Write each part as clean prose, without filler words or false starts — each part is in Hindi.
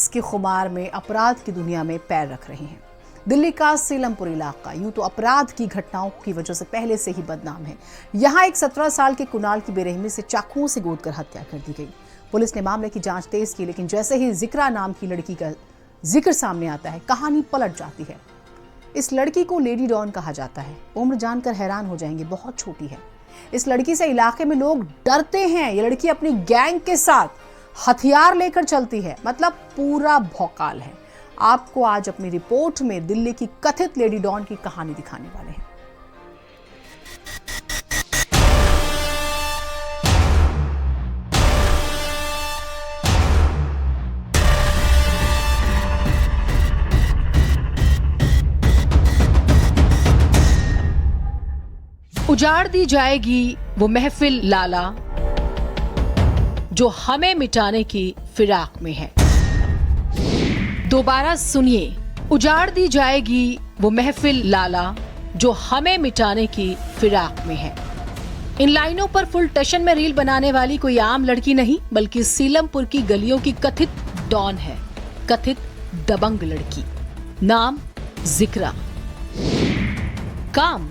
के खुमार में अपराध की दुनिया में पैर रख रहे हैं। दिल्ली का सीलमपुर इलाका यूं तो अपराध की घटनाओं की वजह से पहले से ही बदनाम है। यहाँ एक 17 साल के कुणाल की बेरहमी से चाकुओं से गोदकर हत्या कर दी गई। पुलिस ने मामले की जांच तेज की, लेकिन जैसे ही जिक्रा नाम की लड़की का जिक्र सामने आता है, कहानी पलट जाती है। इस लड़की को लेडी डॉन कहा जाता है। उम्र जानकर हैरान हो जाएंगे, बहुत छोटी है। इस लड़की से इलाके में लोग डरते हैं। ये लड़की अपनी गैंग के साथ हथियार लेकर चलती है, मतलब पूरा भौकाल है। आपको आज अपनी रिपोर्ट में दिल्ली की कथित लेडी डॉन की कहानी दिखाने वाले हैं। उजाड़ दी जाएगी वो महफिल लाला जो हमें मिटाने की फिराक में है। दोबारा सुनिए, उजाड़ दी जाएगी वो महफिल लाला जो हमें मिटाने की फिराक में है। इन लाइनों पर फुल टशन में रील बनाने वाली कोई आम लड़की नहीं, बल्कि सीलमपुर की गलियों की कथित डॉन है, कथित दबंग लड़की। नाम जिक्रा, काम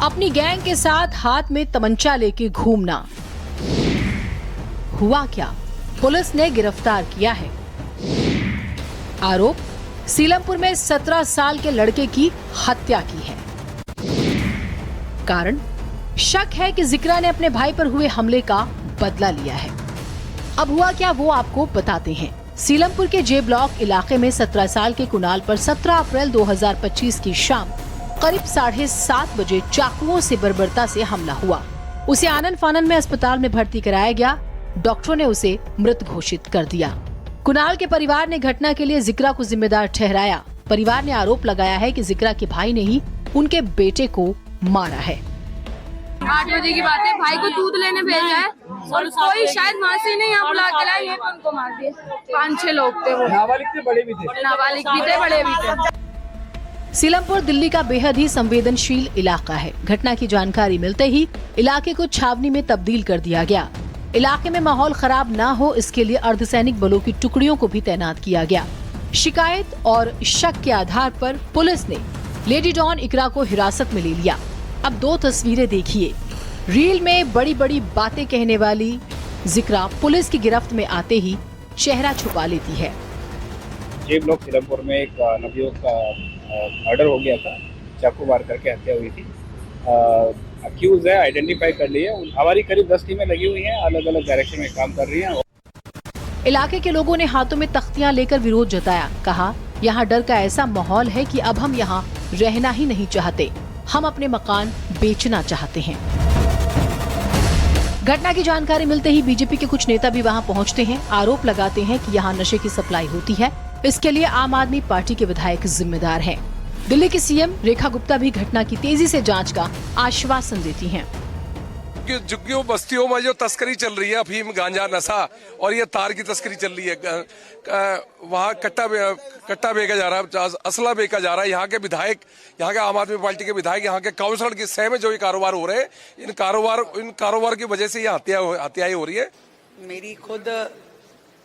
अपनी गैंग के साथ हाथ में तमंचा लेके घूमना। हुआ क्या, पुलिस ने गिरफ्तार किया है। आरोप, सीलमपुर में 17 साल के लड़के की हत्या की है। कारण, शक है कि जिक्रा ने अपने भाई पर हुए हमले का बदला लिया है। अब हुआ क्या वो आपको बताते हैं। सीलमपुर के जे ब्लॉक इलाके में 17 साल के कुणाल पर 17 अप्रैल 2025 की शाम करीब 7:30 बजे चाकुओं से बर्बरता से हमला हुआ। उसे आनन फानन में अस्पताल में भर्ती कराया गया। डॉक्टरों ने उसे मृत घोषित कर दिया। कुणाल के परिवार ने घटना के लिए जिक्रा को जिम्मेदार ठहराया। परिवार ने आरोप लगाया है कि जिक्रा के भाई ने ही उनके बेटे को मारा है। 8 बजे की बात है, भाई को दूध लेने भेजा है और कोई शायद वहाँ से नहीं यहाँ बुला के लाए, उनको मार दिए। 5-6 लोग थे, वो नाबालिग थे, बड़े भी थे, नाबालिग भी थे, बड़े भी थे। सीलमपुर दिल्ली का बेहद ही संवेदनशील इलाका है। घटना की जानकारी मिलते ही इलाके को छावनी में तब्दील कर दिया गया। इलाके में माहौल खराब ना हो, इसके लिए अर्धसैनिक बलों की टुकड़ियों को भी तैनात किया गया। शिकायत और शक के आधार पर पुलिस ने लेडी डॉन इकरा को हिरासत में ले लिया। अब 2 तस्वीरें देखिए। रील में बड़ी बड़ी बातें कहने वाली जिक्रा पुलिस की गिरफ्त में आते ही चेहरा छुपा लेती है। जे ब्लॉक सीलमपुर में एक नवयुवक का मर्डर हो गया था, चाकू मार करके हत्या हुई थी। अक्यूज है, आइडेंटिफाई कर लिए। हमारी करीब 10 टीमें लगी हुई हैं, अलग अलग डायरेक्शन में काम कर रही हैं। इलाके के लोगों ने हाथों में तख्तियां लेकर विरोध जताया। कहा, यहाँ डर का ऐसा माहौल है कि अब हम यहाँ रहना ही नहीं चाहते, हम अपने मकान बेचना चाहते हैं। घटना की जानकारी मिलते ही बीजेपी के कुछ नेता भी वहाँ पहुँचते हैं। आरोप लगाते हैं कि यहाँ नशे की सप्लाई होती है। इसके लिए आम आदमी पार्टी के विधायक जिम्मेदार हैं। दिल्ली की सीएम रेखा गुप्ता भी घटना की तेजी से जांच का आश्वासन देती हैं। झुग्गियों बस्तियों में जो तस्करी चल रही है, अफीम, गांजा, नशा और ये तार की तस्करी चल रही है, वहाँ कट्टा बेचा जा रहा है, असला बेचा जा रहा है। यहाँ के विधायक, यहाँ के आम आदमी पार्टी के विधायक, यहाँ के काउंसलर के सह में जो ये कारोबार हो रहे हैं, इन कारोबार की वजह से ये हत्याएं हो रही है। मेरी खुद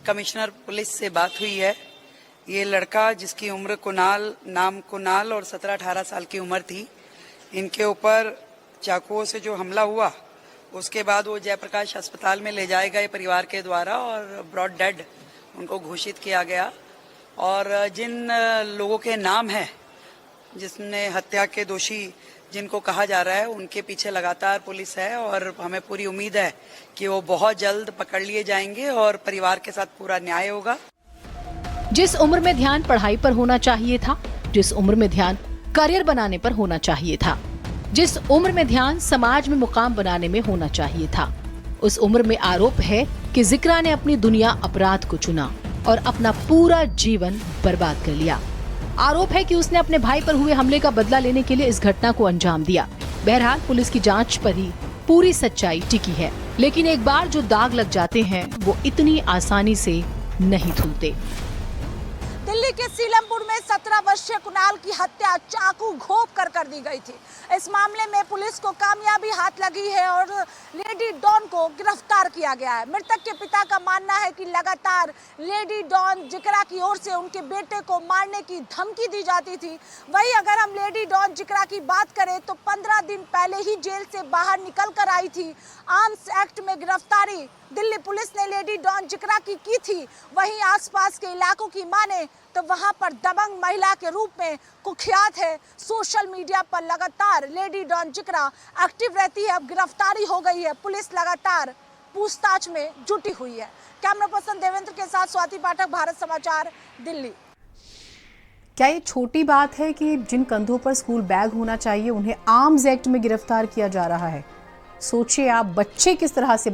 कमिश्नर पुलिस से बात हुई है। ये लड़का जिसकी उम्र कुणाल और 17-18 साल की उम्र थी, इनके ऊपर चाकुओं से जो हमला हुआ, उसके बाद वो जयप्रकाश अस्पताल में ले जाए गए परिवार के द्वारा और ब्रॉड डेड उनको घोषित किया गया। और जिन लोगों के नाम है, जिसने हत्या के दोषी जिनको कहा जा रहा है, उनके पीछे लगातार पुलिस है और हमें पूरी उम्मीद है कि वो बहुत जल्द पकड़ लिए जाएंगे और परिवार के साथ पूरा न्याय होगा। जिस उम्र में ध्यान पढ़ाई पर होना चाहिए था, जिस उम्र में ध्यान करियर बनाने पर होना चाहिए था, जिस उम्र में ध्यान समाज में मुकाम बनाने में होना चाहिए था, उस उम्र में आरोप है कि जिक्रा ने अपनी दुनिया अपराध को चुना और अपना पूरा जीवन बर्बाद कर लिया। आरोप है कि उसने अपने भाई पर हुए हमले का बदला लेने के लिए इस घटना को अंजाम दिया। बहरहाल पुलिस की जांच पर ही पूरी सच्चाई टिकी है, लेकिन एक बार जो दाग लग जाते हैं वो इतनी आसानी से नहीं धुलते। दिल्ली के सीलमपुर में 17 वर्षीय कुणाल की हत्या चाकू घोंप कर दी गई थी। इस मामले में पुलिस को कामयाबी हाथ लगी है और लेडी डॉन को गिरफ्तार किया गया है। मृतक के पिता का मानना है कि लगातार लेडी डॉन जिक्रा की ओर से उनके बेटे को मारने की धमकी दी जाती थी। वहीं अगर हम लेडी डॉन जिक्रा की बात करें तो 15 दिन पहले ही जेल से बाहर निकल कर आई थी। आर्म्स एक्ट में गिरफ्तारी दिल्ली पुलिस ने लेडी डॉन जिक्रा की थी। वहीं आसपास के इलाकों की माने तो वहां पर दबंग महिला के रूप में कुख्यात है। सोशल मीडिया पर लगातार लेडी डॉन जिक्रा एक्टिव रहती है। अब गिरफ्तारी हो गई है, पुलिस लगातार पूछताछ में जुटी हुई है। कैमरा पर्सन देवेंद्र के साथ स्वाति पाठक, भारत समाचार, दिल्ली। क्या ये छोटी बात है कि जिन कंधों पर स्कूल बैग होना चाहिए उन्हें आर्म्स एक्ट में गिरफ्तार किया जा रहा है? सोचिए आप, बच्चे किस तरह से